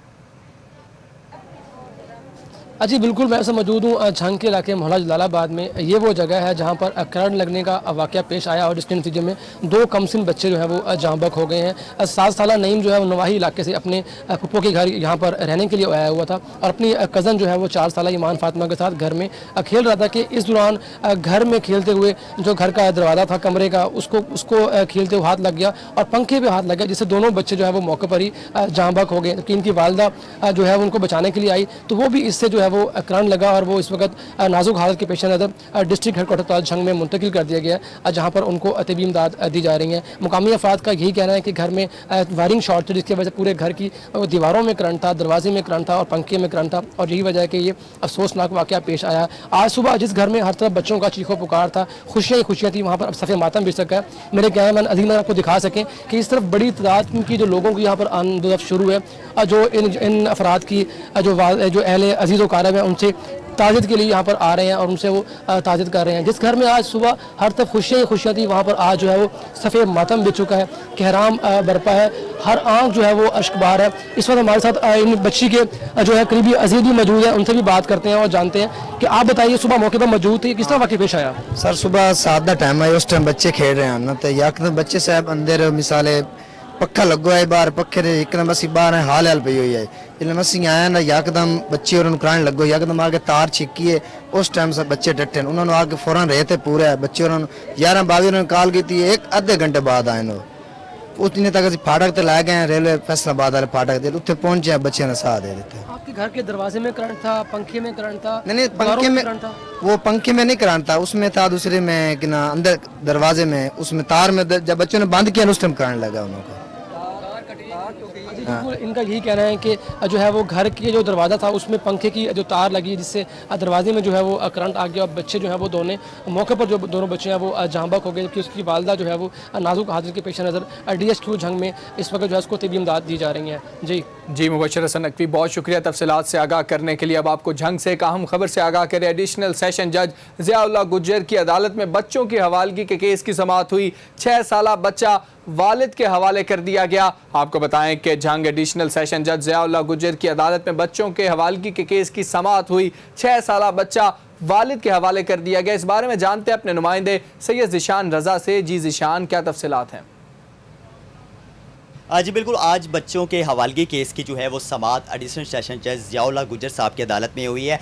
जी बिल्कुल, मैं ऐसे मौजूद हूँ झंग के इलाके मोहल्ला जलालाबाद में। ये वो जगह है जहाँ पर करंट लगने का वाक़या पेश आया और जिसके नतीजे में 2 कमसिन बच्चे जो है वो जाम बहक हो गए हैं। 7 साला नईम जो है वो नवाही इलाके से अपने पुप्पो के घर यहाँ पर रहने के लिए आया हुआ था और अपनी कज़न जो है वो 4 साला ईमान फातिमा के साथ घर में खेल रहा था कि इस दौरान घर में खेलते हुए जो घर का दरवाज़ा था कमरे का उसको खेलते हुए हाथ लग गया और पंखे पे हाथ लग गया, जिससे दोनों बच्चे जो है वो मौके पर ही जाम बहक हो गए। जबकि इनकी वालदा जो है उनको बचाने के लिए आई तो वो भी इससे जो है वो करंट लगा और वो इस वक्त नाजुक हालत के पेश नज़र डिस्ट्रिक्ट हेडक्वार्टर झंग में मुंतकिल कर दिया गया है, जहाँ पर उनको तबी इमदाद दी जा रही है। मुकामी अफराद का यही कहना है कि घर में वायरिंग शॉर्ट थी, जिसकी वजह से पूरे घर की दीवारों में करंट था, दरवाजे में करंट था और पंखे में करंट था और यही वजह है कि ये अफसोसनाक वाक़या पेश आया। आज सुबह जिस घर में हर तरफ बच्चों का चीखो पुकार था, खुशियाँ ही खुशियाँ थी, वहाँ पर अब सफ़े मातम भी सका है। मेरे कैमरामैन अजीम आपको दिखा सकें कि इस तरफ बड़ी तादाद की जो लोगों की यहाँ पर आमदोरफ्त शुरू है, जो इन अफराद की जो अहले अजीज़ व कारब हैं उनसे ताज़ियत के लिए यहाँ पर आ रहे हैं और उनसे वो ताज़ियत कर रहे हैं। जिस घर में आज सुबह हर तरफ खुशियाँ ही खुशियाँ थी, वहाँ पर आज जो है वो सफ़ेद मातम बिछ चुका है, कहराम बरपा है, हर आंख जो है वो अश्कबार है। इस वक्त हमारे साथ इन बच्ची के जो है करीबी अजीज भी मौजूद है, उनसे भी बात करते हैं और जानते हैं कि आप बताइए सुबह मौके पर मौजूद थे, किस तरह वाक़या पेश आया? सर सुबह 7 का टाइम है, उस टाइम बच्चे खेल रहे हैं ना, तो यकदम बच्चे साहब अंदर मिसाले पक्का लगो है बाहर, पक्के रे एकदम बस बाहर हाल पई हुई है। इसलिए मसी आया ना यकदम बच्चे और करंट लगो, यकदम आगे तार छिकी है, उस टाइम से बच्चे डटे, उन्होंने आगे फौरन रहे थे पूरे बच्चे, उन्होंने 11-22 उन्होंने कॉल की थी, 1 घंटे बाद आए नो उतने तक फाटक ते लाए गए, रेलवे फैसलाबाद वाले फाटक दे उत्थे पहुंचे, बच्चे ने साथ दे देते। आपके घर के दरवाजे में करंट था, पंखे में करंट था? नहीं पंखे में वो पंखे में नहीं करंट था, उसमें था दूसरे में कि ना अंदर दरवाजे में, उसमें तार में जब बच्चों ने बंद किया उस टाइम करंट लगा उनको। बिल्कुल, इनका यही कहना है कि जो है वो घर के जो दरवाज़ा था उसमें पंखे की जो तार लगी, जिससे दरवाजे में जो है वो करंट आ गया और बच्चे जो है वो मौके पर जो दोनों बच्चे हैं वो जाम बहक हो गए, जबकि उसकी वालदा जो है वो नाजुक हालत के पेश नज़र DSQ झंग में इस वक्त जो है उसको तबी इमदाद दी जा रही है। जी मुबशर हसन नकवी, बहुत शुक्रिया तफसीलात से आगाह करने के लिए। अब आपको झंग से एक अहम खबर से आगाह करें। एडिशनल सेशन जज ज़ियाउल्लाह गुज्जर की अदालत में बच्चों की हवालगी के केस की समाअत हुई। 6 साला बच्चा वालिद के हवाले कर दिया गया। आपको बताएं कि झंग एडिशनल सेशन जज ज़ियाउल्लाह गुज्जर की अदालत में बच्चों के हवालगी के केस की समाअत हुई। 6 साला बच्चा वालिद के हवाले कर दिया गया। इस बारे में जानते हैं अपने नुमाइंदे सैयद ज़ीशान रज़ा से। जी ज़ीशान, क्या तफसीलात हैं? جی بالکل، آج بچوں کے حوالگی کیس کی جو ہے وہ سماعت ایڈیشنل سیشن جج ضیاء اللہ گجر صاحب کی عدالت میں ہوئی ہے۔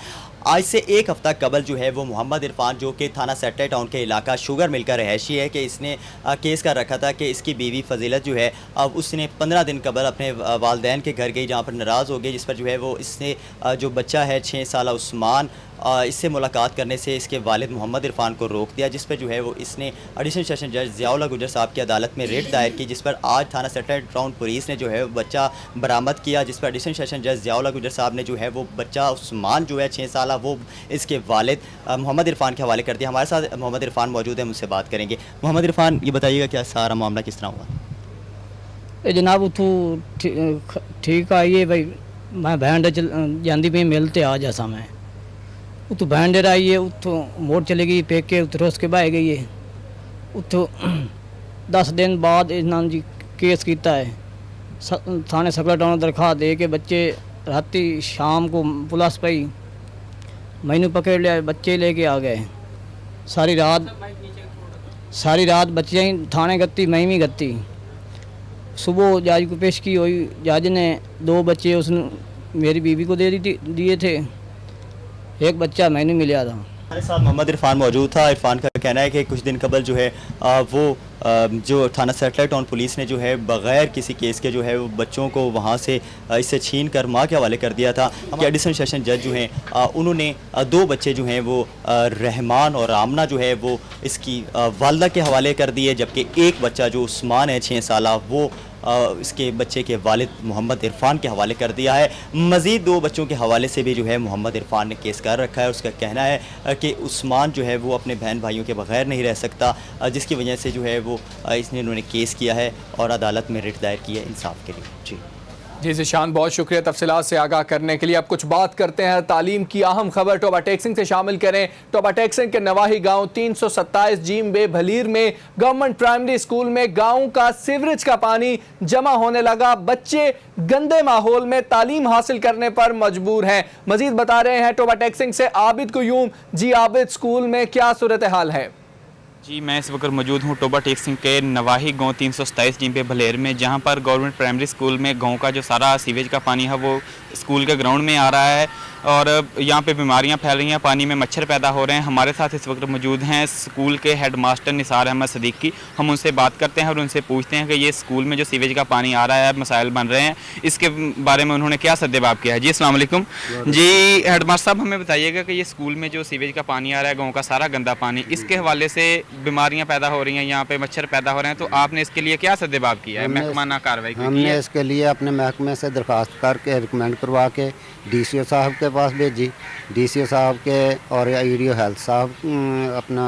آج سے ایک ہفتہ قبل جو ہے وہ محمد عرفان، جو کہ تھانہ سیٹر ٹاؤن کے علاقہ شوگر مل کا رہائشی ہے، کہ اس نے کیس کر رکھا تھا کہ اس کی بیوی فضیلت جو ہے اب اس نے 15 دن قبل اپنے والدین کے گھر گئی، جہاں پر ناراض ہو گئی، جس پر جو ہے وہ اس نے جو بچہ ہے 6 سالہ عثمان، اس سے ملاقات کرنے سے اس کے والد محمد عرفان کو روک دیا، جس پہ جو ہے وہ اس نے ایڈیشنل سیشن جج ضیاء اللہ گجر صاحب کی عدالت میں ریٹ دائر کی، جس پر آج تھانہ سیٹر ٹاؤن پولیس نے جو ہے بچہ برآمد کیا، جس پر ایڈیشنل سیشن جج ضیاء اللہ گجر صاحب نے جو ہے وہ بچہ عثمان جو ہے 6 سالہ وہ اس کے والد محمد عرفان کے حوالے کر دیا۔ ہمارے ساتھ محمد عرفان موجود ہیں، مجھ سے بات کریں گے۔ محمد عرفان، یہ بتائیے گا کیا سارا معاملہ کس طرح ہوا؟ جناب اتو ٹھیک آئیے بھائی، میں بہن جاندی پہ ملتے آ جیسا میں اتو بہن ڈر آئیے، اتو موڑ چلے گئی پیکے، اتو روس کے بائے گئی ہے، اتو 10 دن بعد انہوں نے کیس کیتا ہے تھانے سکلا ٹاؤن درخواست دے کے بچے راتی شام کو پولیس پئی مینو پکڑ لیا، بچے لے کے آ گئے، ساری رات بچے ہی تھانے گتی، میں بھی گتی، صبح جج کو پیش کی ہوئی، جج نے 2 بچے اس نے میری بیوی کو دیے تھے، ایک بچہ میں نے ملیا تھا۔ ہمارے ساتھ محمد عرفان موجود تھا۔ عرفان کا کہنا ہے کہ کچھ دن قبل جو ہے وہ جو تھانہ سیٹر ٹاؤن پولیس نے جو ہے بغیر کسی کیس کے جو ہے وہ بچوں کو وہاں سے اس سے چھین کر ماں کے حوالے کر دیا تھا۔ ایڈیشنل سیشن جج جو ہیں انہوں نے 2 بچے جو ہیں وہ رحمان اور آمنہ جو ہے وہ اس کی والدہ کے حوالے کر دیے، جبکہ ایک بچہ جو عثمان ہے 6 سالہ وہ اس کے بچے کے والد محمد عرفان کے حوالے کر دیا ہے۔ مزید 2 بچوں کے حوالے سے بھی جو ہے محمد عرفان نے کیس کر رکھا ہے۔ اس کا کہنا ہے کہ عثمان جو ہے وہ اپنے بہن بھائیوں کے بغیر نہیں رہ سکتا، جس کی وجہ سے جو ہے وہ انہوں نے کیس کیا ہے اور عدالت میں ریٹ دائر کی ہے انصاف کے لیے۔ جی ذیشان، بہت شکریہ تفصیلات سے آگاہ کرنے کے لیے۔ اب کچھ بات کرتے ہیں تعلیم کی اہم خبر ٹوبہ ٹیکسنگ سے شامل کریں۔ ٹوبہ ٹیکسنگ کے نواحی گاؤں 327 جیم بے بھلیر میں گورنمنٹ پرائمری اسکول میں گاؤں کا سیوریج کا پانی جمع ہونے لگا، بچے گندے ماحول میں تعلیم حاصل کرنے پر مجبور ہیں۔ مزید بتا رہے ہیں ٹوبہ ٹیکسنگ سے عابد قیوم۔ جی عابد، اسکول میں کیا صورتحال ہے؟ جی میں اس وقت موجود ہوں ٹوبہ ٹیکسنگ کے نواحی گاؤں 327 جیم پہ بھلیر میں، جہاں پر گورنمنٹ پرائمری اسکول میں گاؤں کا جو سارا سیویج کا پانی ہے وہ اسکول کے گراؤنڈ میں آ رہا ہے اور یہاں پہ بیماریاں پھیل رہی ہیں، پانی میں مچھر پیدا ہو رہے ہیں۔ ہمارے ساتھ اس وقت موجود ہیں اسکول کے ہیڈ ماسٹر نثار احمد صدیقی۔ ہم ان سے بات کرتے ہیں اور ان سے پوچھتے ہیں کہ یہ اسکول میں جو سیویج کا پانی آ رہا ہے، مسائل بن رہے ہیں، اس کے بارے میں انہوں نے کیا سدباب کیا ہے۔ جی السلام علیکم۔ جی ہیڈ ماسٹر صاحب، ہمیں بتائیے گا کہ یہ اسکول میں جو سیویج کا پانی آ رہا ہے، گاؤں کا سارا گندا پانی، اس کے حوالے سے بیماریاں پیدا ہو رہی ہیں، یہاں پہ مچھر پیدا ہو رہے ہیں، تو آپ نے اس کے لیے کیا سدباب کیا ہے؟ محکمہ نہ کارروائی کی ہے؟ ہم نے اس کے لیے اپنے محکمے سے درخواست کر کے ریکمینڈ کروا کے ڈی سی او صاحب کے پاس بھیجی، ڈی سی او صاحب کے اور ایڈیو ہیلتھ صاحب اپنا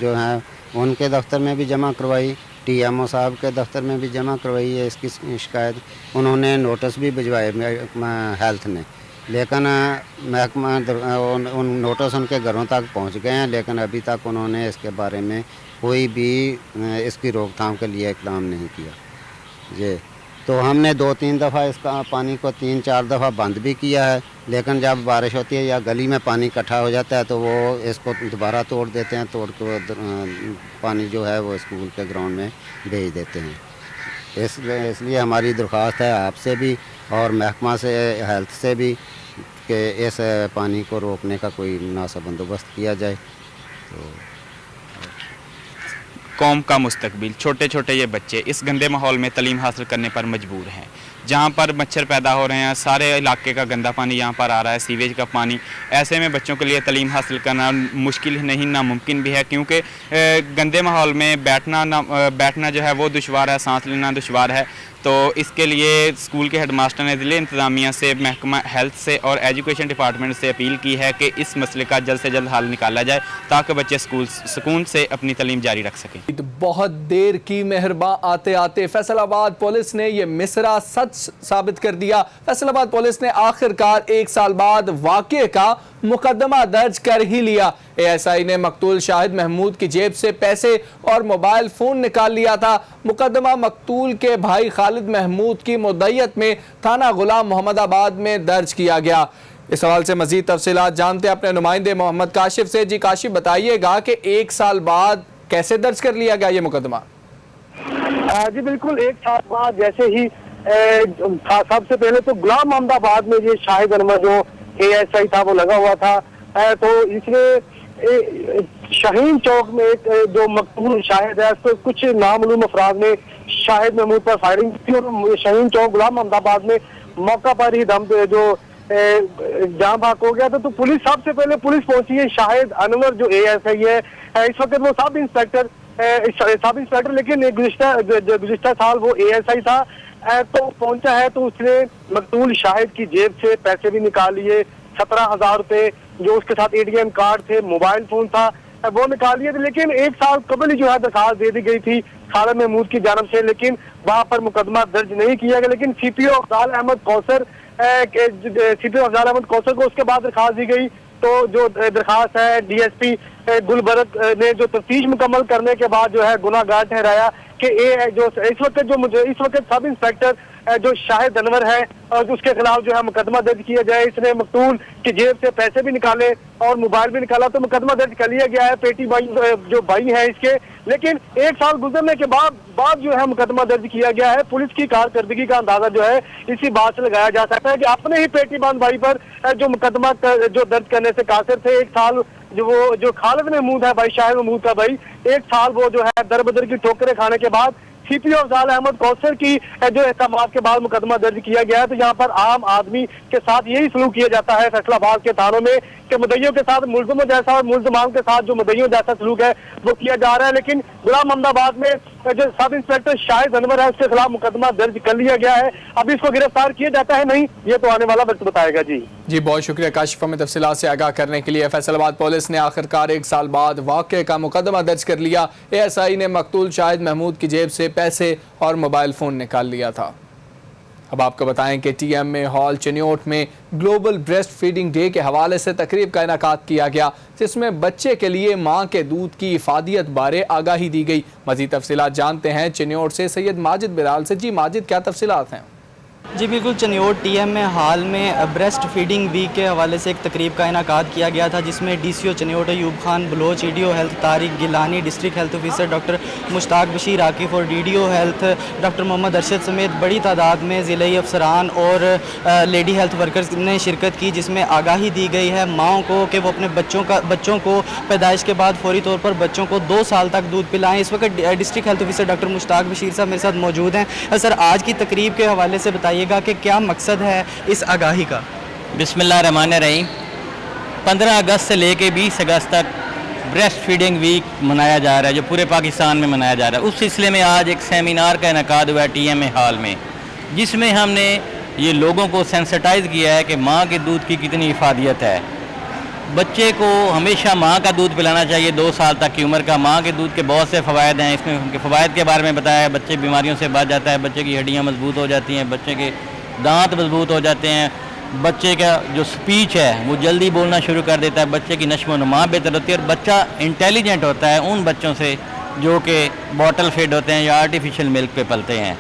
جو ہیں ان کے دفتر میں بھی جمع کروائی، ٹی ایم او صاحب کے دفتر میں بھی جمع کروائی ہے اس کی شکایت۔ انہوں نے نوٹس بھی بھجوائے ہیلتھ نے، لیکن محکمہ ان نوٹس ان کے گھروں تک پہنچ گئے ہیں، لیکن ابھی تک انہوں نے اس کے بارے میں کوئی بھی اس کی روک تھام کے لیے اقدام نہیں کیا۔ جی تو ہم نے 2-3 دفعہ اس کا پانی کو 3-4 دفعہ بند بھی کیا ہے، لیکن جب بارش ہوتی ہے یا گلی میں پانی اکٹھا ہو جاتا ہے تو وہ اس کو دوبارہ توڑ دیتے ہیں، توڑ کے پانی جو ہے وہ اسکول کے گراؤنڈ میں بھیج دیتے ہیں۔ اس لیے ہماری درخواست ہے آپ سے بھی اور محکمہ سے ہیلتھ سے بھی کہ اس پانی کو روکنے کا کوئی مناسب بندوبست کیا جائے۔ تو قوم کا مستقبل، چھوٹے چھوٹے یہ بچے اس گندے ماحول میں تعلیم حاصل کرنے پر مجبور ہیں، جہاں پر مچھر پیدا ہو رہے ہیں، سارے علاقے کا گندا پانی یہاں پر آ رہا ہے، سیویج کا پانی، ایسے میں بچوں کے لیے تعلیم حاصل کرنا مشکل نہیں، ناممکن بھی ہے، کیونکہ گندے ماحول میں بیٹھنا جو ہے وہ دشوار ہے، سانس لینا دشوار ہے۔ تو اس کے لیے اسکول کے ہیڈ ماسٹر نے ضلع انتظامیہ سے، محکمہ ہیلتھ سے اور ایجوکیشن ڈپارٹمنٹ سے اپیل کی ہے کہ اس مسئلے کا جلد سے جلد حل نکالا جائے تاکہ بچے اسکول سکون سے اپنی تعلیم جاری رکھ سکیں۔ بہت دیر کی مہرباں آتے آتے فیصل آباد پولیس نے یہ مصرعہ سچ ثابت کر دیا۔ فیصل آباد پولیس نے آخرکار 1 سال بعد واقعے کا مقدمہ درج کر ہی لیا۔ اے ایس آئی نے مقتول شاہد محمود کی جیب سے پیسے اور موبائل فون نکال لیا تھا۔ مقدمہ مقتول کے بھائی خالد محمود کی مدعیت میں تھانہ غلام محمد آباد میں درج کیا گیا۔ اس حوالے سے مزید تفصیلات جانتے ہیں اپنے نمائندے محمد کاشف سے۔ جی کاشف، بتائیے گا کہ 1 سال بعد کیسے درج کر لیا گیا یہ مقدمہ؟ जी बिल्कुल, एक साल बाद जैसे ही सबसे पहले तो गुलाम अहमदाबाद में ये शाहिद अनवर जो ASI था वो लगा हुआ था, तो इसने शाहीन चौक में एक जो मकतूल शाहिद है उसको कुछ नामालूम अफराद ने शाहिद महमूद पर फायरिंग की और शाहीन चौक गुलाम अहमदाबाद में मौका पर ही दम जो जान भाग हो गया था। तो पुलिस, सबसे पहले पुलिस पहुंची है। शाहिद अनवर जो ASI है इस वक्त वो सब इंस्पेक्टर लेकिन गुज़िश्ता साल वो ASI था, तो पहुंचा है तो उसने मकतूल शाहिद की जेब से पैसे भी निकाल लिए, 17,000 रुपए, जो उसके साथ ATM कार्ड थे, मोबाइल फोन था, वो निकाल लिए थे। लेकिन एक साल कबल ही जो है दरखास्त दे दी गई थी खालिद महमूद की जानब से, लेकिन वहां पर मुकदमा दर्ज नहीं किया गया। लेकिन CPO अफजाल अहमद कौसर को उसके बाद दरखास्त दी गई, तो जो दरखास्त है DSP गुलबर्ग ने जो तफ्तीश मुकम्मल करने के बाद जो है गुनाहगार ठहराया कि इस वक्त सब इंस्पेक्टर जो शाहिद अनवर है और उसके खिलाफ जो है मुकदमा दर्ज किया जाए। इसने मकतूल की जेब से पैसे भी निकाले और मोबाइल भी निकाला, तो मुकदमा दर्ज कर लिया गया है। पेटी भाई जो भाई है इसके, लेकिन एक साल गुजरने के बाद जो है मुकदमा दर्ज किया गया है। पुलिस की कारकर्दगी का अंदाजा जो है इसी बात से लगाया जा सकता है कि अपने ही पेटी बंद भाई पर जो मुकदमा जो दर्ज करने से कासिर थे, एक साल जो खालिद महमूद है भाई, शाहिद महमूद का भाई, एक साल वो जो है दर बदर की ठोकरें खाने के बाद CPO अफजाल अहमद कौसर की जो अहकामात के बाद मुकदमा दर्ज किया गया है। तो यहाँ पर आम आदमी के साथ यही सलूक किया जाता है फैसलाबाद के थानों में कि मुद्दइयों के साथ मुल्ज़िमों जैसा और मुल्ज़िमान के साथ जो मुद्दइयों जैसा सलूक है वो किया जा रहा है। लेकिन गुलाम अहमदाबाद में जो सब इंस्पेक्टर शाहिद अनवर है उसके खिलाफ मुकदमा दर्ज कर लिया गया है। अभी इसको गिरफ्तार किया जाता है नहीं, ये तो आने वाला वक्त बताएगा। जी बहुत शुक्रिया काशिफ, हमें तफसीलात से आगाह करने के लिए। फैसलाबाद पुलिस ने आखिरकार एक साल बाद वाक़े का मुकदमा दर्ज कर लिया। ASI ने मकतूल शाहिद महमूद की जेब से पैसे और मोबाइल फ़ोन निकाल लिया था। अब आपको बताएं कि TM में हॉल चिन्योट में ग्लोबल ब्रेस्ट फीडिंग डे के हवाले से तकरीब का इनेकाद किया गया, जिसमें बच्चे के लिए मां के दूध की इफादियत बारे आगाही दी गई। मज़ीद तफसीलात जानते हैं चिन्योट से सैयद माजिद बिलाल से। जी माजिद, क्या तफसीलात हैं? जी बिल्कुल, चनियोट TM में हाल में ब्रेस्ट फीडिंग वीक के हवाले से एक तकरीब का इनेकाद किया गया था, जिसमें DCO Chiniot Ayub Khan Baloch, EDO health Tariq Gilani, district health officer doctor Mushtaq Bashir Akif और DDO health doctor Mohammad Arshad समेत बड़ी तादाद में ज़िले अफसरान और लेडी हेल्थ वर्कर्स ने शिरकत की, जिसमें आगाही दी गई है माओं को कि वो अपने बच्चों को पैदाइश के बाद फौरी तौर पर बच्चों को 2 साल तक दूध पिलाएं। इस वक्त district health officer doctor Mushtaq Bashir साहब मेरे साथ मौजूद हैं। सर, आज की तकरीब के हवाले से बताइए कि क्या मकसद है इस आगाही का? बिस्मिल्लाहिर्रहमानिर्रहीम। 15 अगस्त से लेके 20 अगस्त तक ब्रेस्ट फीडिंग वीक मनाया जा रहा है, जो पूरे पाकिस्तान में मनाया जा रहा है। उस सिलसिले में आज एक सेमिनार का इनेकाद हुआ है TM हॉल में, जिसमें हमने ये लोगों को सेंसिटाइज़ किया है कि माँ के दूध की कितनी इफादियत है। बच्चे को हमेशा माँ का दूध पिलाना चाहिए 2 साल तक की उम्र का। माँ के दूध के बहुत से फ़वायद हैं, इसमें उनके फ़वायद के बारे में बताया है। बच्चे बीमारियों से बच जाता है, बच्चे की हड्डियाँ मजबूत हो जाती हैं, बच्चे के दांत मजबूत हो जाते हैं, बच्चे का जो स्पीच है वो जल्दी बोलना शुरू कर देता है, बच्चे की नश्व नुमा बेहतर होती है और बच्चा इंटेलिजेंट होता है उन बच्चों से जो कि बॉटल फीड होते हैं या आर्टिफिशियल मिल्क पे पलते हैं।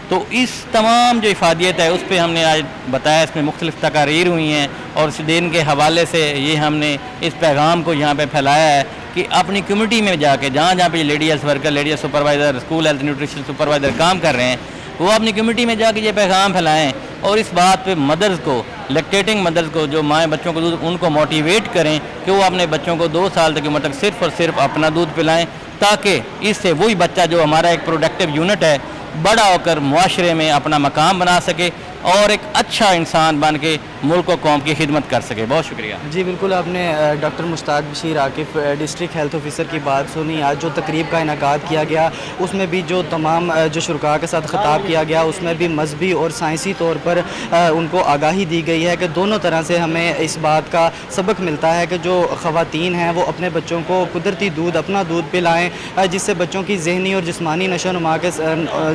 तो इस तमाम जो इफादियत है उस पर हमने आज बताया, इसमें मुख्तलिफ तकारीर हुई हैं और इस दिन के हवाले से ये हमने इस पैगाम को यहाँ पे फैलाया है कि अपनी कम्यूनिटी में जाके जहाँ पे lady health worker, lady health supervisor, school health nutrition supervisor काम कर रहे हैं, वो अपनी कम्यूनिटी में जाके ये पैगाम फैलाएँ और इस बात पे मदर्स को, लैक्टेटिंग मदर्स को, जो माएँ बच्चों को दूध, उनको मोटिवेट करें कि वो अपने बच्चों को 2 साल तक की उम्र तक सिर्फ़ और सिर्फ अपना दूध पिलाएँ, ताकि इससे वही बच्चा जो हमारा एक प्रोडक्टिव यूनिट है बड़ा होकर मुआशरे में अपना मकाम बना सके और एक अच्छा इंसान बन के मुल्क और कौम की खिदमत कर सके। बहुत शुक्रिया। जी बिल्कुल, आपने doctor Mushtaq Bashir Akif district health officer की बात सुनी। आज जो तकरीब का इनेकाद किया गया उसमें भी जो तमाम जो शुरका के साथ खिताब किया गया उसमें भी मजहबी और साइंसी तौर पर उनको आगाही दी गई है कि दोनों तरह से हमें इस बात का सबक मिलता है कि जो ख़वातीन हैं वो अपने बच्चों को कुदरती दूध, अपना दूध पिलाएँ, जिससे बच्चों की ज़हनी और जिस्मानी नशो नुमा के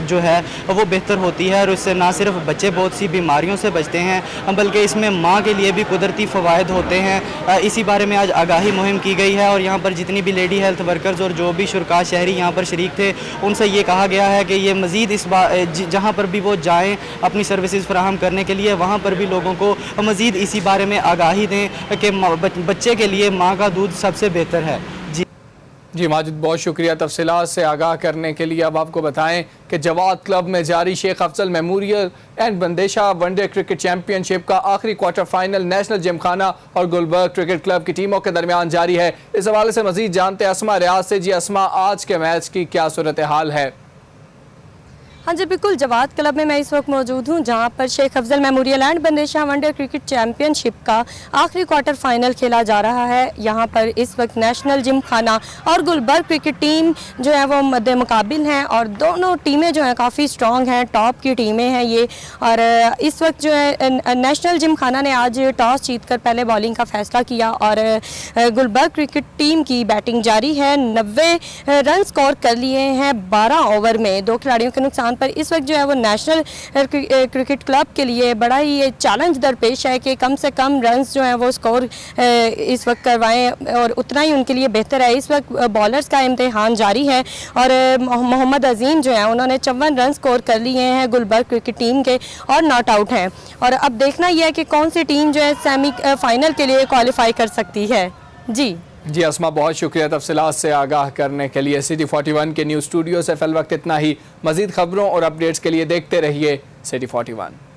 जो है वो बेहतर होती है और इससे ना सिर्फ बच्चे बहुत सी बीमारियों से बचते हैं बल्कि इसमें माँ के लिए भी कुदरती फ़वायद होते हैं। इसी बारे में आज आगाही मुहिम की गई है और यहाँ पर जितनी भी लेडी हेल्थ वर्कर्स और जो भी शुरका शहरी यहाँ पर शरीक थे उनसे ये कहा गया है कि ये मज़ीद इस जहाँ पर भी वो जाएँ अपनी सर्विसेज फराहम करने के लिए, वहाँ पर भी लोगों को मज़ीद इसी बारे में आगाही दें कि बच्चे के लिए माँ का दूध सबसे बेहतर है। जी جی ماجد بہت شکریہ تفصیلات سے آگاہ کرنے کے لیے. اب آپ کو بتائیں کہ جواد کلب میں جاری شیخ افضل میموریل اینڈ بندیشہ one day cricket championship کا آخری کوارٹر فائنل نیشنل جم خانہ اور گلبرگ کرکٹ کلب کی ٹیموں کے درمیان جاری ہے. اس حوالے سے مزید جانتے ہیں اسما ریاض سے. جی اسما، آج کے میچ کی کیا صورتحال ہے؟ ہاں جی بالکل، جواد کلب میں اس وقت موجود ہوں جہاں پر شیخ افضل میموریل اینڈ بندیشہ one day cricket championship کا آخری کوارٹر فائنل کھیلا جا رہا ہے. یہاں پر اس وقت نیشنل جم خانہ اور گلبرگ کرکٹ ٹیم جو ہے وہ مد مقابل ہیں اور دونوں ٹیمیں جو ہیں کافی سٹرونگ ہیں، ٹاپ کی ٹیمیں ہیں یہ. اور اس وقت جو ہے نیشنل جم خانہ نے آج ٹاس جیت کر پہلے بالنگ کا فیصلہ کیا اور گلبرگ کرکٹ ٹیم کی بیٹنگ جاری ہے. 90 رن سکور کر لیے ہیں 12 اوور میں 2 کھلاڑیوں کے نقصان پر. اس وقت جو ہے وہ نیشنل کرکٹ کلب کے لیے بڑا ہی چیلنج درپیش ہے کہ کم سے کم رنز جو ہیں وہ سکور اس وقت کروائیں اور اتنا ہی ان کے لیے بہتر ہے. اس وقت بالرز کا امتحان جاری ہے اور محمد عظیم جو ہیں انہوں نے 54 رن سکور کر لیے ہیں گلبرگ کرکٹ ٹیم کے اور ناٹ آؤٹ ہیں. اور اب دیکھنا یہ ہے کہ کون سی ٹیم جو ہے سیمی فائنل کے لیے کوالیفائی کر سکتی ہے. جی اسما، بہت شکریہ تفصیلات سے آگاہ کرنے کے لیے. سٹی 41 کے نیوز اسٹوڈیو سے فی الوقت اتنا ہی. مزید خبروں اور اپڈیٹس کے لیے دیکھتے رہیے سٹی 41.